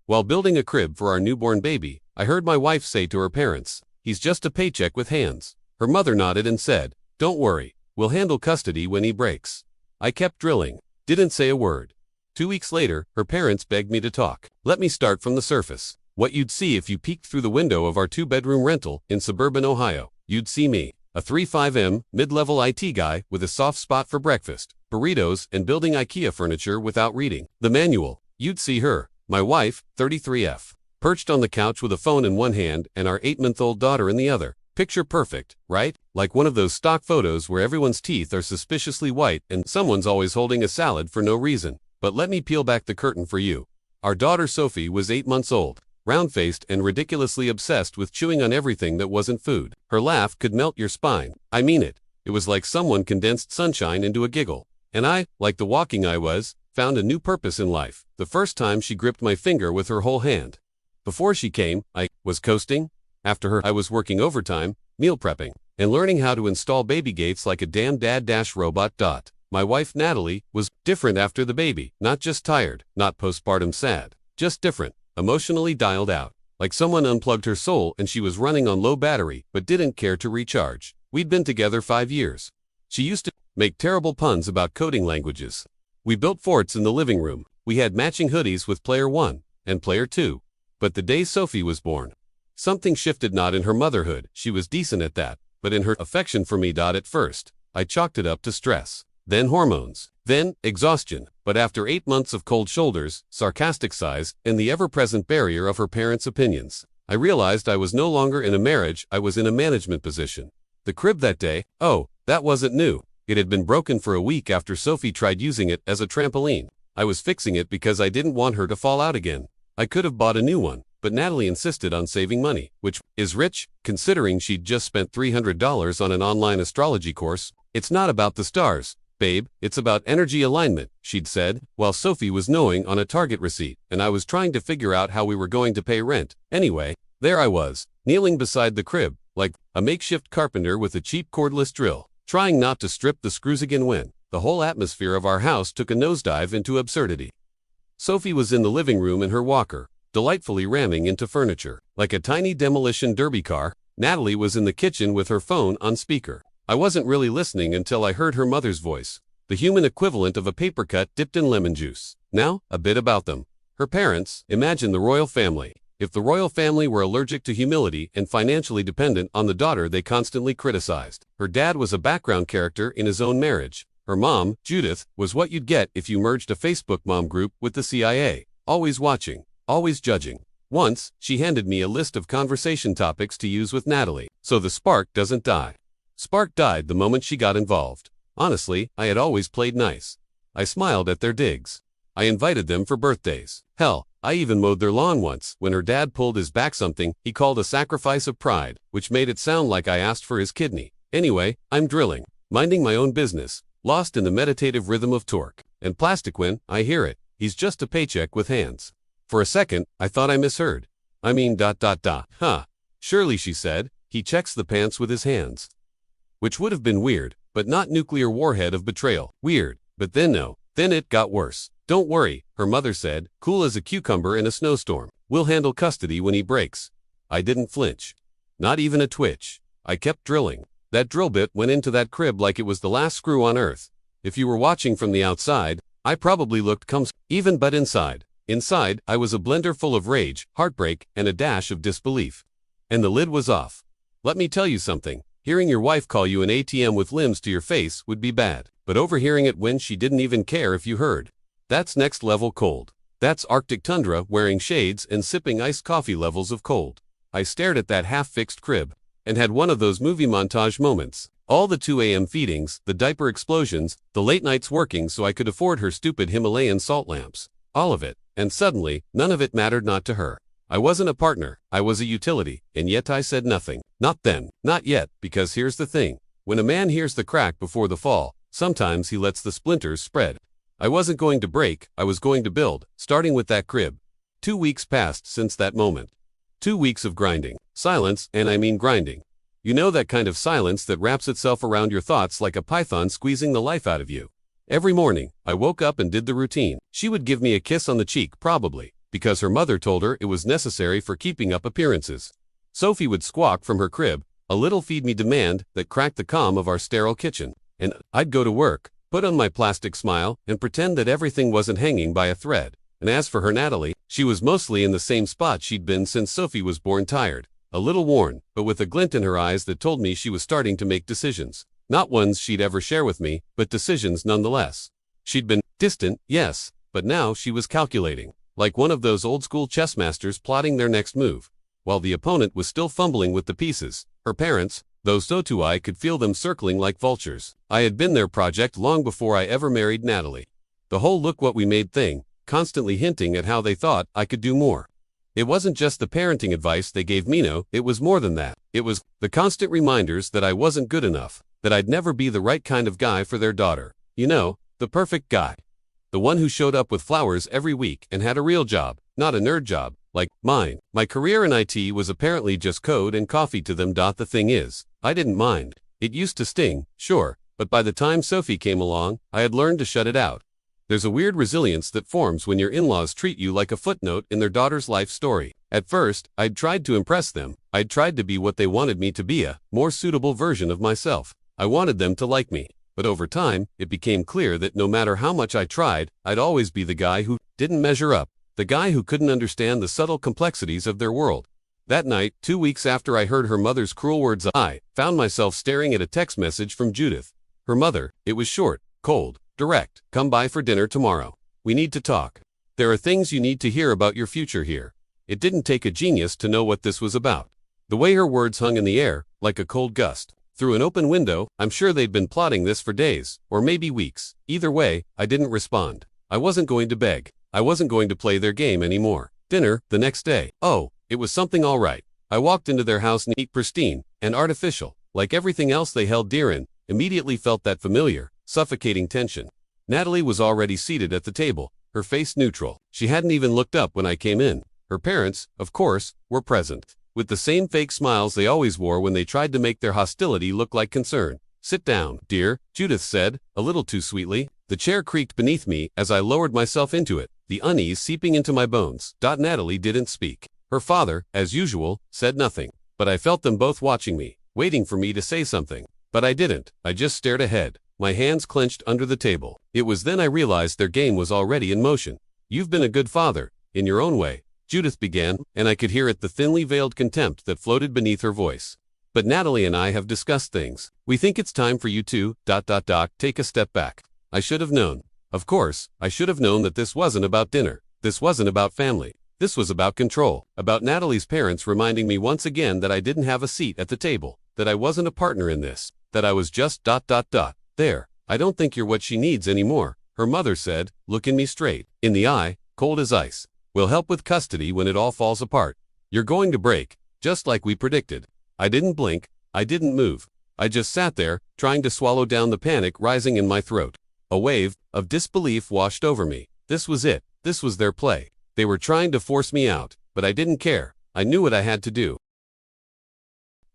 While building a crib for our newborn baby, I heard my wife say to her parents, "He's just a paycheck with hands." Her mother nodded and said, "Don't worry, we'll handle custody when he breaks." I kept drilling, didn't say a word. 2 weeks later, her parents begged me to talk. Let me start from the surface. What you'd see if you peeked through the window of our 2-bedroom rental in suburban Ohio. You'd see me, a 3'5" mid-level IT guy with a soft spot for breakfast, burritos, and building IKEA furniture without reading the manual. You'd see her, my wife, 33F, perched on the couch with a phone in one hand and our 8-month-old daughter in the other. Picture perfect, right? Like one of those stock photos where everyone's teeth are suspiciously white and someone's always holding a salad for no reason. But let me peel back the curtain for you. Our daughter Sophie was 8 months old, round-faced and ridiculously obsessed with chewing on everything that wasn't food. Her laugh could melt your spine. I mean it. It was like someone condensed sunshine into a giggle. And I, like the walking I was, found a new purpose in life the first time she gripped my finger with her whole hand. Before she came, I was coasting. After her, I was working overtime, meal prepping, and learning how to install baby gates like a damn dad-robot. My wife Natalie was different after the baby, not just tired, not postpartum sad, just different, emotionally dialed out, like someone unplugged her soul and she was running on low battery but didn't care to recharge. We'd been together 5 years. She used to make terrible puns about coding languages. We built forts in the living room. We had matching hoodies with player 1 and player 2. But the day Sophie was born, something shifted. Not in her motherhood, she was decent at that, but in her affection for me. At first, I chalked it up to stress. Then hormones, then exhaustion. But after 8 months of cold shoulders, sarcastic sighs, and the ever-present barrier of her parents' opinions, I realized I was no longer in a marriage, I was in a management position. The crib that day, oh, that wasn't new. It had been broken for a week after Sophie tried using it as a trampoline. I was fixing it because I didn't want her to fall out again. I could have bought a new one, but Natalie insisted on saving money, which is rich, considering she'd just spent $300 on an online astrology course. It's not about the stars, babe, it's about energy alignment, she'd said, while Sophie was gnawing on a Target receipt, and I was trying to figure out how we were going to pay rent. Anyway, there I was, kneeling beside the crib, like a makeshift carpenter with a cheap cordless drill, trying not to strip the screws again when the whole atmosphere of our house took a nosedive into absurdity. Sophie was in the living room in her walker, delightfully ramming into furniture. Like a tiny demolition derby car, Natalie was in the kitchen with her phone on speaker. I wasn't really listening until I heard her mother's voice, the human equivalent of a paper cut dipped in lemon juice. Now, a bit about them. Her parents, imagine the royal family. If the royal family were allergic to humility and financially dependent on the daughter they constantly criticized. Her dad was a background character in his own marriage. Her mom, Judith, was what you'd get if you merged a Facebook mom group with the CIA. Always watching, always judging. Once, she handed me a list of conversation topics to use with Natalie, so the spark doesn't die. Spark died the moment she got involved. Honestly, I had always played nice. I smiled at their digs. I invited them for birthdays. Hell, I even mowed their lawn once when her dad pulled his back, something he called a sacrifice of pride, which made it sound like I asked for his kidney. Anyway, I'm drilling, minding my own business, lost in the meditative rhythm of torque and plastic when I hear it. He's just a paycheck with hands. For a second, I thought I misheard. I mean ... Huh. Surely, she said, he checks the pants with his hands. Which would have been weird, but not nuclear warhead of betrayal. Weird, but then no. Then it got worse. Don't worry, her mother said, cool as a cucumber in a snowstorm. We'll handle custody when he breaks. I didn't flinch. Not even a twitch. I kept drilling. That drill bit went into that crib like it was the last screw on earth. If you were watching from the outside, I probably looked even, but inside, I was a blender full of rage, heartbreak, and a dash of disbelief. And the lid was off. Let me tell you something. Hearing your wife call you an ATM with limbs to your face would be bad, but overhearing it when she didn't even care if you heard. That's next level cold. That's Arctic tundra wearing shades and sipping iced coffee levels of cold. I stared at that half-fixed crib and had one of those movie montage moments. All the 2 a.m. feedings, the diaper explosions, the late nights working so I could afford her stupid Himalayan salt lamps. All of it. And suddenly, none of it mattered, not to her. I wasn't a partner, I was a utility, and yet I said nothing. Not then, not yet, because here's the thing. When a man hears the crack before the fall, sometimes he lets the splinters spread. I wasn't going to break, I was going to build, starting with that crib. 2 weeks passed since that moment. 2 weeks of grinding. Silence, and I mean grinding. You know, that kind of silence that wraps itself around your thoughts like a python squeezing the life out of you. Every morning, I woke up and did the routine. She would give me a kiss on the cheek, probably. because her mother told her it was necessary for keeping up appearances. Sophie would squawk from her crib, a little feed-me demand that cracked the calm of our sterile kitchen. And I'd go to work, put on my plastic smile, and pretend that everything wasn't hanging by a thread. And as for her Natalie, she was mostly in the same spot she'd been since Sophie was born, tired, a little worn, but with a glint in her eyes that told me she was starting to make decisions. Not ones she'd ever share with me, but decisions nonetheless. She'd been distant, yes, but now she was calculating, like one of those old-school chess masters plotting their next move. While the opponent was still fumbling with the pieces, her parents, though so too I could feel them circling like vultures. I had been their project long before I ever married Natalie. The whole look what we made thing, constantly hinting at how they thought I could do more. It wasn't just the parenting advice they gave me, no, it was more than that. It was the constant reminders that I wasn't good enough, that I'd never be the right kind of guy for their daughter. You know, the perfect guy. The one who showed up with flowers every week and had a real job, not a nerd job, like mine. My career in IT was apparently just code and coffee to them. The thing is, I didn't mind. It used to sting, sure, but by the time Sophie came along, I had learned to shut it out. There's a weird resilience that forms when your in-laws treat you like a footnote in their daughter's life story. At first, I'd tried to impress them. I'd tried to be what they wanted me to be, a more suitable version of myself. I wanted them to like me. But over time, it became clear that no matter how much I tried, I'd always be the guy who didn't measure up, the guy who couldn't understand the subtle complexities of their world. That night, 2 weeks after I heard her mother's cruel words, I found myself staring at a text message from Judith. Her mother. It was short, cold, direct. Come by for dinner tomorrow. We need to talk. There are things you need to hear about your future here. It didn't take a genius to know what this was about. The way her words hung in the air, like a cold gust. Through an open window, I'm sure they'd been plotting this for days, or maybe weeks. Either way, I didn't respond. I wasn't going to beg. I wasn't going to play their game anymore. Dinner, the next day. Oh, it was something all right. I walked into their house neat, pristine, and artificial. Like everything else they held dear and immediately felt that familiar, suffocating tension. Natalie was already seated at the table, her face neutral. She hadn't even looked up when I came in. Her parents, of course, were present, with the same fake smiles they always wore when they tried to make their hostility look like concern. Sit down, dear, Judith said, a little too sweetly. The chair creaked beneath me as I lowered myself into it, the unease seeping into my bones. Natalie didn't speak. Her father, as usual, said nothing, but I felt them both watching me, waiting for me to say something. But I didn't. I just stared ahead, my hands clenched under the table. It was then I realized their game was already in motion. You've been a good father, in your own way, Judith began, and I could hear it, the thinly veiled contempt that floated beneath her voice. But Natalie and I have discussed things. We think it's time for you to, take a step back. I should have known. Of course, I should have known that this wasn't about dinner. This wasn't about family. This was about control. About Natalie's parents reminding me once again that I didn't have a seat at the table. That I wasn't a partner in this. That I was just ... There. I don't think you're what she needs anymore, her mother said, looking me straight in the eye, cold as ice. We'll help with custody when it all falls apart. You're going to break, just like we predicted. I didn't blink. I didn't move. I just sat there, trying to swallow down the panic rising in my throat. A wave of disbelief washed over me. This was it. This was their play. They were trying to force me out, but I didn't care. I knew what I had to do.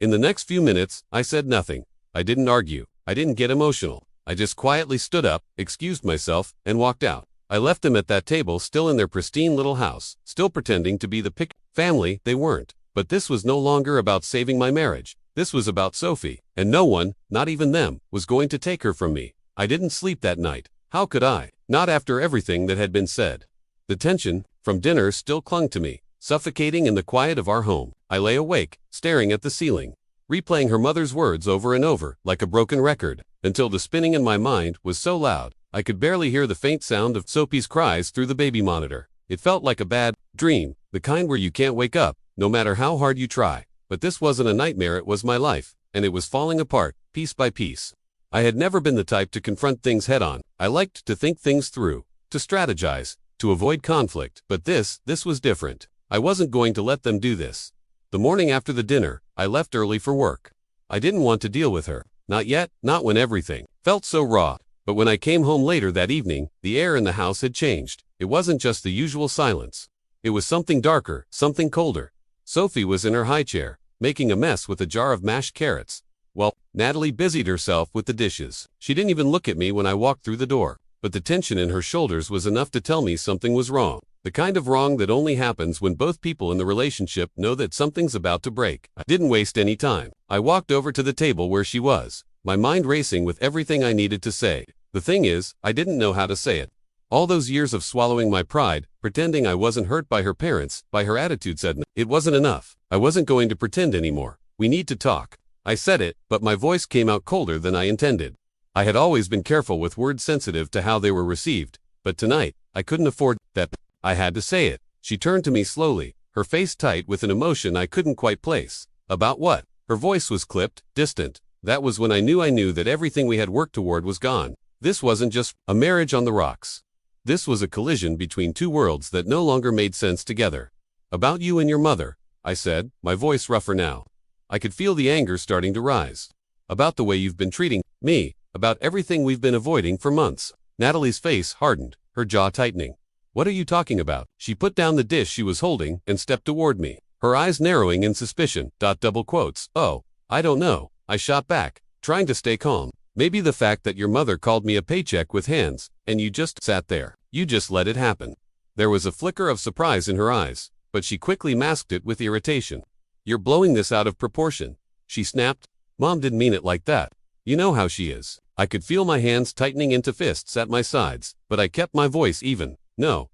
In the next few minutes, I said nothing. I didn't argue. I didn't get emotional. I just quietly stood up, excused myself, and walked out. I left them at that table, still in their pristine little house, still pretending to be the family they weren't. But this was no longer about saving my marriage. This was about Sophie, and no one, not even them, was going to take her from me. I didn't sleep that night. How could I? Not after everything that had been said. The tension from dinner still clung to me, suffocating in the quiet of our home. I lay awake, staring at the ceiling, replaying her mother's words over and over, like a broken record, until the spinning in my mind was so loud, I could barely hear the faint sound of Sophie's cries through the baby monitor. It felt like a bad dream, the kind where you can't wake up, no matter how hard you try. But this wasn't a nightmare, it was my life, and it was falling apart, piece by piece. I had never been the type to confront things head-on. I liked to think things through, to strategize, to avoid conflict. But this was different. I wasn't going to let them do this. The morning after the dinner, I left early for work. I didn't want to deal with her. Not yet, not when everything felt so raw. But when I came home later that evening, the air in the house had changed. It wasn't just the usual silence. It was something darker, something colder. Sophie was in her high chair, making a mess with a jar of mashed carrots, while Natalie busied herself with the dishes. She didn't even look at me when I walked through the door, but the tension in her shoulders was enough to tell me something was wrong. The kind of wrong that only happens when both people in the relationship know that something's about to break. I didn't waste any time. I walked over to the table where she was, my mind racing with everything I needed to say. The thing is, I didn't know how to say it. All those years of swallowing my pride, pretending I wasn't hurt by her parents, by her attitude said no. It wasn't enough. I wasn't going to pretend anymore. We need to talk. I said it, but my voice came out colder than I intended. I had always been careful with words sensitive to how they were received, but tonight, I couldn't afford that. I had to say it. She turned to me slowly, her face tight with an emotion I couldn't quite place. About what? Her voice was clipped, distant. That was when I knew that everything we had worked toward was gone. This wasn't just a marriage on the rocks. This was a collision between two worlds that no longer made sense together. About you and your mother, I said, my voice rougher now. I could feel the anger starting to rise. About the way you've been treating me, about everything we've been avoiding for months. Natalie's face hardened, her jaw tightening. What are you talking about? She put down the dish she was holding and stepped toward me, her eyes narrowing in suspicion. Double quotes. Oh, I don't know, I shot back, trying to stay calm. Maybe the fact that your mother called me a paycheck with hands, and you just sat there. You just let it happen. There was a flicker of surprise in her eyes, but she quickly masked it with irritation. You're blowing this out of proportion, she snapped. Mom didn't mean it like that. You know how she is. I could feel my hands tightening into fists at my sides, but I kept my voice even. No,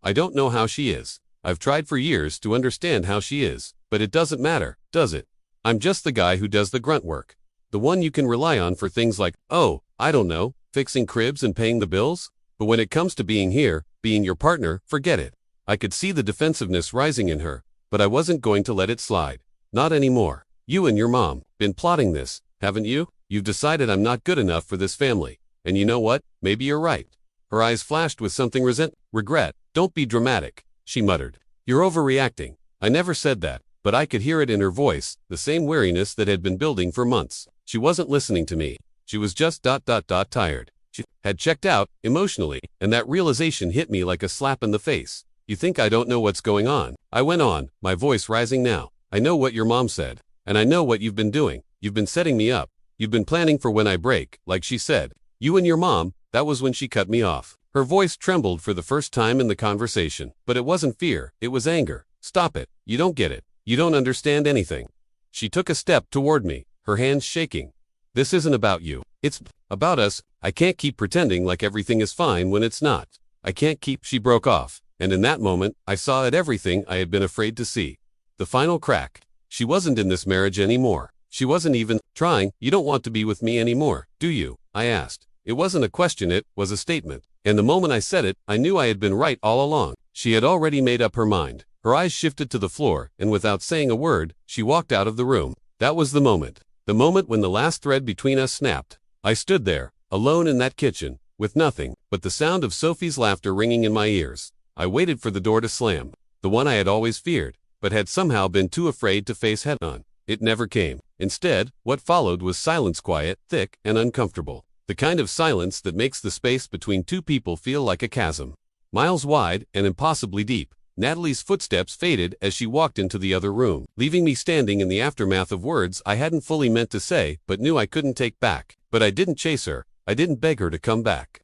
I don't know how she is. I've tried for years to understand how she is, but it doesn't matter, does it? I'm just the guy who does the grunt work. The one you can rely on for things like, oh, I don't know, fixing cribs and paying the bills? But when it comes to being here, being your partner, forget it. I could see the defensiveness rising in her, but I wasn't going to let it slide. Not anymore. You and your mom, been plotting this, haven't you? You've decided I'm not good enough for this family. And you know what? Maybe you're right. Her eyes flashed with something regret. Don't be dramatic, she muttered. You're overreacting. I never said that, but I could hear it in her voice, the same weariness that had been building for months. She wasn't listening to me. She was just tired. She had checked out, emotionally, and that realization hit me like a slap in the face. You think I don't know what's going on? I went on, my voice rising now. I know what your mom said, and I know what you've been doing. You've been setting me up. You've been planning for when I break, like she said. You and your mom, that was when she cut me off. Her voice trembled for the first time in the conversation, but it wasn't fear, it was anger. Stop it. You don't get it. You don't understand anything. She took a step toward me, her hands shaking. This isn't about you. It's about us. I can't keep pretending like everything is fine when it's not. I can't keep. She broke off, and in that moment, I saw it everything I had been afraid to see. The final crack. She wasn't in this marriage anymore. She wasn't even trying. You don't want to be with me anymore, do you? I asked. It wasn't a question, it was a statement. And the moment I said it, I knew I had been right all along. She had already made up her mind. Her eyes shifted to the floor, and without saying a word, she walked out of the room. That was the moment. The moment when the last thread between us snapped. I stood there, alone in that kitchen, with nothing but the sound of Sophie's laughter ringing in my ears. I waited for the door to slam, the one I had always feared, but had somehow been too afraid to face head-on. It never came. Instead, what followed was silence, quiet, thick, and uncomfortable. The kind of silence that makes the space between two people feel like a chasm. Miles wide and impossibly deep. Natalie's footsteps faded as she walked into the other room, leaving me standing in the aftermath of words I hadn't fully meant to say but knew I couldn't take back. But I didn't chase her. I didn't beg her to come back.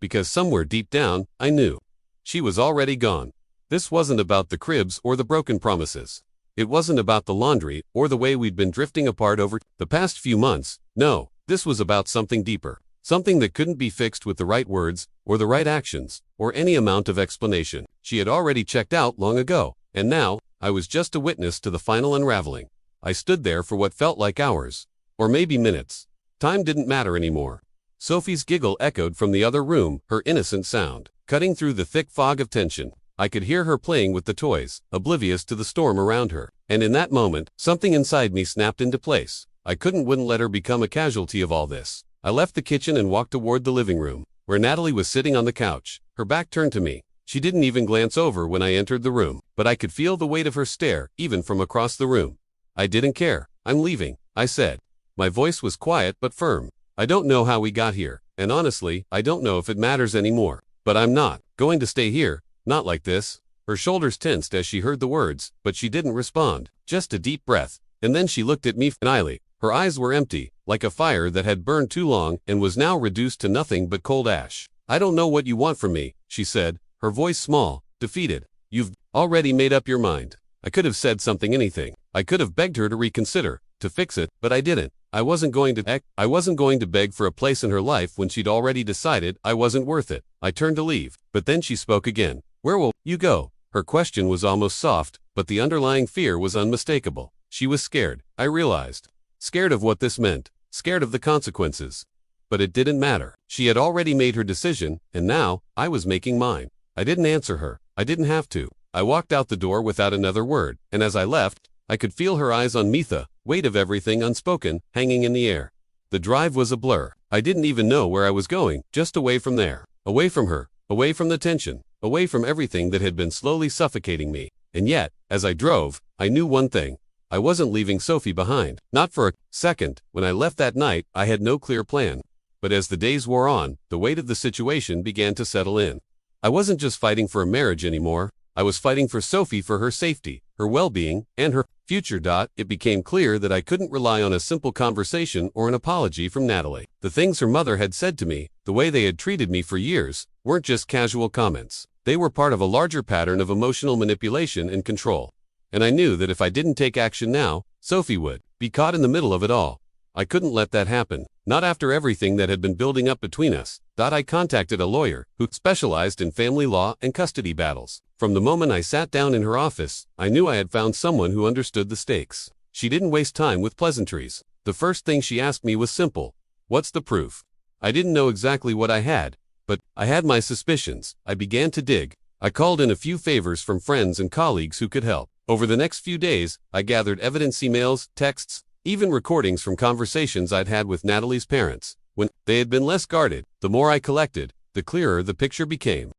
Because somewhere deep down, I knew. She was already gone. This wasn't about the cribs or the broken promises. It wasn't about the laundry or the way we'd been drifting apart over the past few months. No, this was about something deeper. Something that couldn't be fixed with the right words, or the right actions, or any amount of explanation. She had already checked out long ago, and now, I was just a witness to the final unraveling. I stood there for what felt like hours, or maybe minutes. Time didn't matter anymore. Sophie's giggle echoed from the other room, her innocent sound, cutting through the thick fog of tension. I could hear her playing with the toys, oblivious to the storm around her. And in that moment, something inside me snapped into place. I wouldn't let her become a casualty of all this. I left the kitchen and walked toward the living room, where Natalie was sitting on the couch, her back turned to me. She didn't even glance over when I entered the room, but I could feel the weight of her stare, even from across the room. I didn't care. I'm leaving, I said. My voice was quiet but firm. I don't know how we got here, and honestly, I don't know if it matters anymore. But I'm not going to stay here, not like this. Her shoulders tensed as she heard the words, but she didn't respond. Just a deep breath, and then she looked at me finally. Her eyes were empty, like a fire that had burned too long and was now reduced to nothing but cold ash. I don't know what you want from me, she said, her voice small, defeated. You've already made up your mind. I could have said something, anything. I could have begged her to reconsider, to fix it, but I didn't. I wasn't going to beg for a place in her life when she'd already decided I wasn't worth it. I turned to leave, but then she spoke again. Where will you go? Her question was almost soft, but the underlying fear was unmistakable. She was scared, I realized. Scared of what this meant. Scared of the consequences. But it didn't matter. She had already made her decision, and now, I was making mine. I didn't answer her. I didn't have to. I walked out the door without another word, and as I left, I could feel her eyes on me, the weight of everything unspoken, hanging in the air. The drive was a blur. I didn't even know where I was going, just away from there. Away from her. Away from the tension. Away from everything that had been slowly suffocating me. And yet, as I drove, I knew one thing. I wasn't leaving Sophie behind. Not for a second. When I left that night, I had no clear plan. But as the days wore on, the weight of the situation began to settle in. I wasn't just fighting for a marriage anymore. I was fighting for Sophie, for her safety, her well-being, and her future. It became clear that I couldn't rely on a simple conversation or an apology from Natalie. The things her mother had said to me, the way they had treated me for years, weren't just casual comments. They were part of a larger pattern of emotional manipulation and control. And I knew that if I didn't take action now, Sophie would be caught in the middle of it all. I couldn't let that happen, not after everything that had been building up between us. I contacted a lawyer who specialized in family law and custody battles. From the moment I sat down in her office, I knew I had found someone who understood the stakes. She didn't waste time with pleasantries. The first thing she asked me was simple. What's the proof? I didn't know exactly what I had, but I had my suspicions. I began to dig. I called in a few favors from friends and colleagues who could help. Over the next few days, I gathered evidence, emails, texts, even recordings from conversations I'd had with Natalie's parents. When they had been less guarded, the more I collected, the clearer the picture became.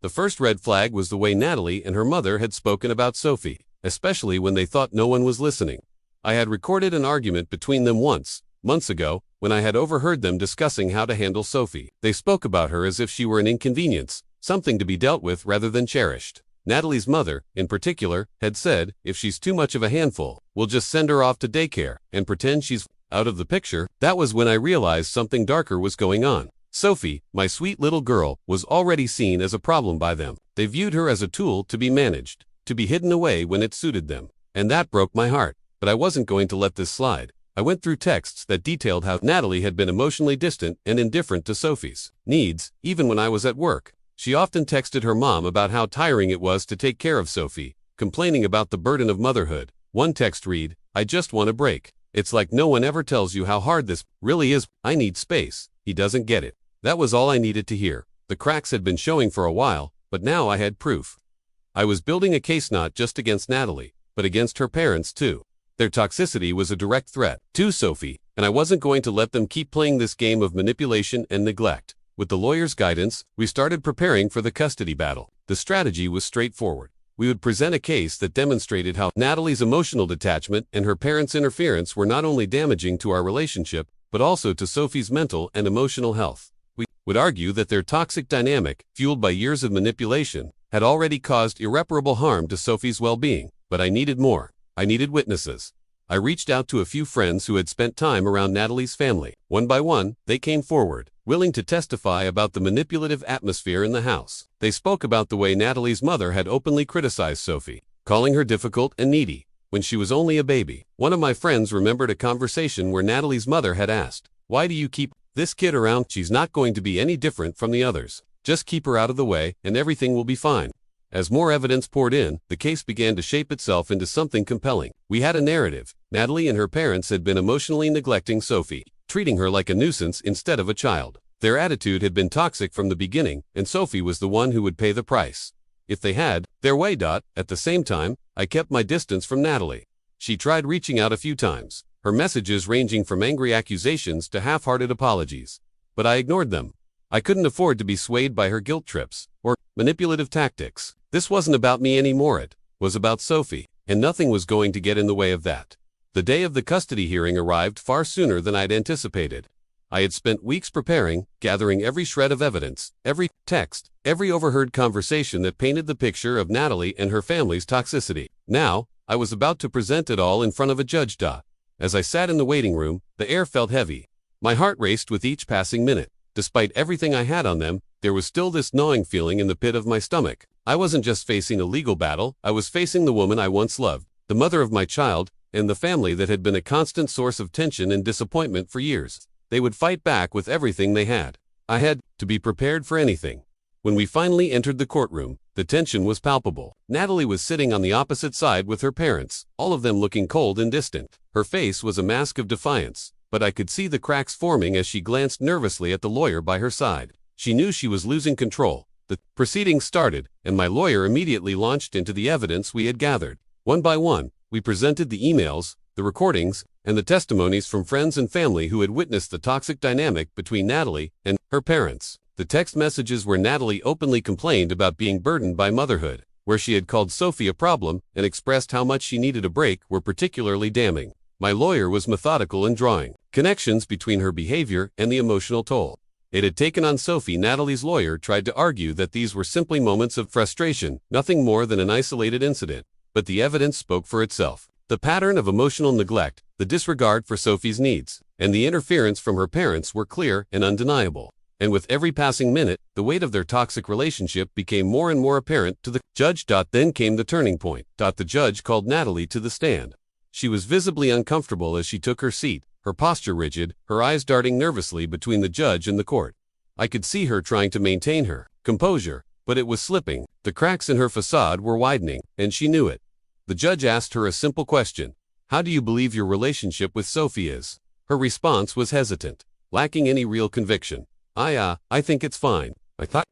The first red flag was the way Natalie and her mother had spoken about Sophie, especially when they thought no one was listening. I had recorded an argument between them once, months ago, when I had overheard them discussing how to handle Sophie. They spoke about her as if she were an inconvenience, something to be dealt with rather than cherished. Natalie's mother, in particular, had said, if she's too much of a handful, we'll just send her off to daycare and pretend she's out of the picture. That was when I realized something darker was going on. Sophie, my sweet little girl, was already seen as a problem by them. They viewed her as a tool to be managed, to be hidden away when it suited them. And that broke my heart. But I wasn't going to let this slide. I went through texts that detailed how Natalie had been emotionally distant and indifferent to Sophie's needs, even when I was at work. She often texted her mom about how tiring it was to take care of Sophie, complaining about the burden of motherhood. One text read, I just want a break. It's like no one ever tells you how hard this really is. I need space. He doesn't get it. That was all I needed to hear. The cracks had been showing for a while, but now I had proof. I was building a case not just against Natalie, but against her parents too. Their toxicity was a direct threat to Sophie, and I wasn't going to let them keep playing this game of manipulation and neglect. With the lawyer's guidance, we started preparing for the custody battle. The strategy was straightforward. We would present a case that demonstrated how Natalie's emotional detachment and her parents' interference were not only damaging to our relationship, but also to Sophie's mental and emotional health. We would argue that their toxic dynamic, fueled by years of manipulation, had already caused irreparable harm to Sophie's well-being. But I needed more. I needed witnesses. I reached out to a few friends who had spent time around Natalie's family. One by one, they came forward, willing to testify about the manipulative atmosphere in the house. They spoke about the way Natalie's mother had openly criticized Sophie, calling her difficult and needy when she was only a baby. One of my friends remembered a conversation where Natalie's mother had asked, "Why do you keep this kid around? She's not going to be any different from the others. Just keep her out of the way and everything will be fine." As more evidence poured in, the case began to shape itself into something compelling. We had a narrative. Natalie and her parents had been emotionally neglecting Sophie, treating her like a nuisance instead of a child. Their attitude had been toxic from the beginning, and Sophie was the one who would pay the price. If they had their way. At the same time, I kept my distance from Natalie. She tried reaching out a few times, her messages ranging from angry accusations to half-hearted apologies. But I ignored them. I couldn't afford to be swayed by her guilt trips or manipulative tactics. This wasn't about me anymore. It was about Sophie, and nothing was going to get in the way of that. The day of the custody hearing arrived far sooner than I'd anticipated. I had spent weeks preparing, gathering every shred of evidence, every text, every overheard conversation that painted the picture of Natalie and her family's toxicity. Now, I was about to present it all in front of a judge. As I sat in the waiting room, the air felt heavy. My heart raced with each passing minute. Despite everything I had on them, there was still this gnawing feeling in the pit of my stomach. I wasn't just facing a legal battle, I was facing the woman I once loved, the mother of my child, and the family that had been a constant source of tension and disappointment for years. They would fight back with everything they had. I had to be prepared for anything. When we finally entered the courtroom, the tension was palpable. Natalie was sitting on the opposite side with her parents, all of them looking cold and distant. Her face was a mask of defiance, but I could see the cracks forming as she glanced nervously at the lawyer by her side. She knew she was losing control. The proceedings started, and my lawyer immediately launched into the evidence we had gathered. One by one, we presented the emails, the recordings, and the testimonies from friends and family who had witnessed the toxic dynamic between Natalie and her parents. The text messages where Natalie openly complained about being burdened by motherhood, where she had called Sophie a problem and expressed how much she needed a break, were particularly damning. My lawyer was methodical in drawing connections between her behavior and the emotional toll it had taken on Sophie. Natalie's lawyer tried to argue that these were simply moments of frustration, nothing more than an isolated incident. But the evidence spoke for itself. The pattern of emotional neglect, the disregard for Sophie's needs, and the interference from her parents were clear and undeniable. And with every passing minute, the weight of their toxic relationship became more and more apparent to the judge. Then came the turning point. The judge called Natalie to the stand. She was visibly uncomfortable as she took her seat, her posture rigid, her eyes darting nervously between the judge and the court. I could see her trying to maintain her composure, but it was slipping. The cracks in her facade were widening, and she knew it. The judge asked her a simple question. How do you believe your relationship with Sophie is? Her response was hesitant, lacking any real conviction. I think it's fine. I thought,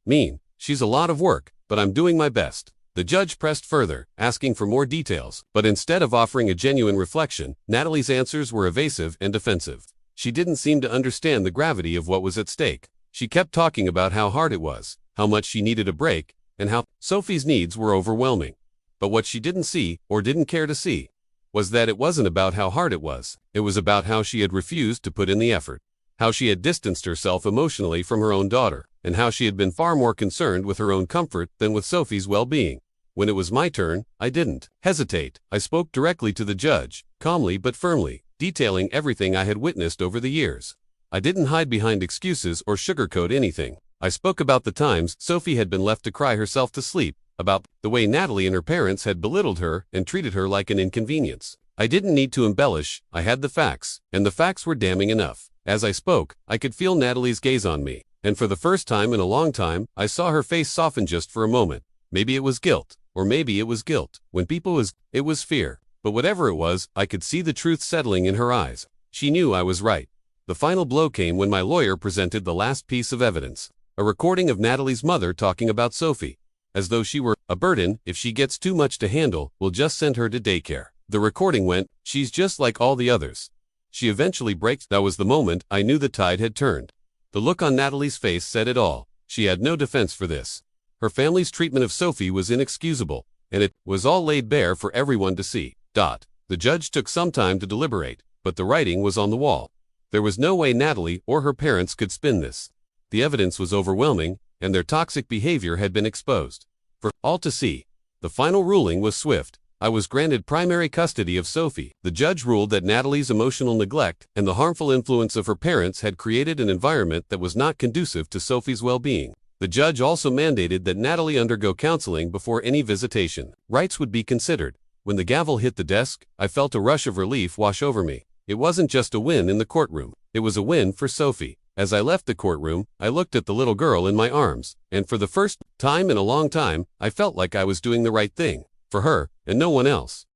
she's a lot of work, but I'm doing my best. The judge pressed further, asking for more details, but instead of offering a genuine reflection, Natalie's answers were evasive and defensive. She didn't seem to understand the gravity of what was at stake. She kept talking about how hard it was, how much she needed a break, and how Sophie's needs were overwhelming. But what she didn't see, or didn't care to see, was that it wasn't about how hard it was about how she had refused to put in the effort, how she had distanced herself emotionally from her own daughter, and how she had been far more concerned with her own comfort than with Sophie's well-being. When it was my turn, I didn't hesitate. I spoke directly to the judge, calmly but firmly, detailing everything I had witnessed over the years. I didn't hide behind excuses or sugarcoat anything. I spoke about the times Sophie had been left to cry herself to sleep, about the way Natalie and her parents had belittled her and treated her like an inconvenience. I didn't need to embellish. I had the facts, and the facts were damning enough. As I spoke, I could feel Natalie's gaze on me, and for the first time in a long time, I saw her face soften just for a moment. Maybe it was guilt, or maybe it was guilt. It was fear. But whatever it was, I could see the truth settling in her eyes. She knew I was right. The final blow came when my lawyer presented the last piece of evidence, a recording of Natalie's mother talking about Sophie, as though she were a burden. If she gets too much to handle, we'll just send her to daycare. The recording went, she's just like all the others. She eventually breaks. That was the moment I knew the tide had turned. The look on Natalie's face said it all. She had no defense for this. Her family's treatment of Sophie was inexcusable, and it was all laid bare for everyone to see. The judge took some time to deliberate, but the writing was on the wall. There was no way Natalie or her parents could spin this. The evidence was overwhelming, and their toxic behavior had been exposed for all to see. The final ruling was swift. I was granted primary custody of Sophie. The judge ruled that Natalie's emotional neglect and the harmful influence of her parents had created an environment that was not conducive to Sophie's well-being. The judge also mandated that Natalie undergo counseling before any visitation. Rights would be considered. When the gavel hit the desk, I felt a rush of relief wash over me. It wasn't just a win in the courtroom. It was a win for Sophie. As I left the courtroom, I looked at the little girl in my arms, and for the first time in a long time, I felt like I was doing the right thing for her and no one else.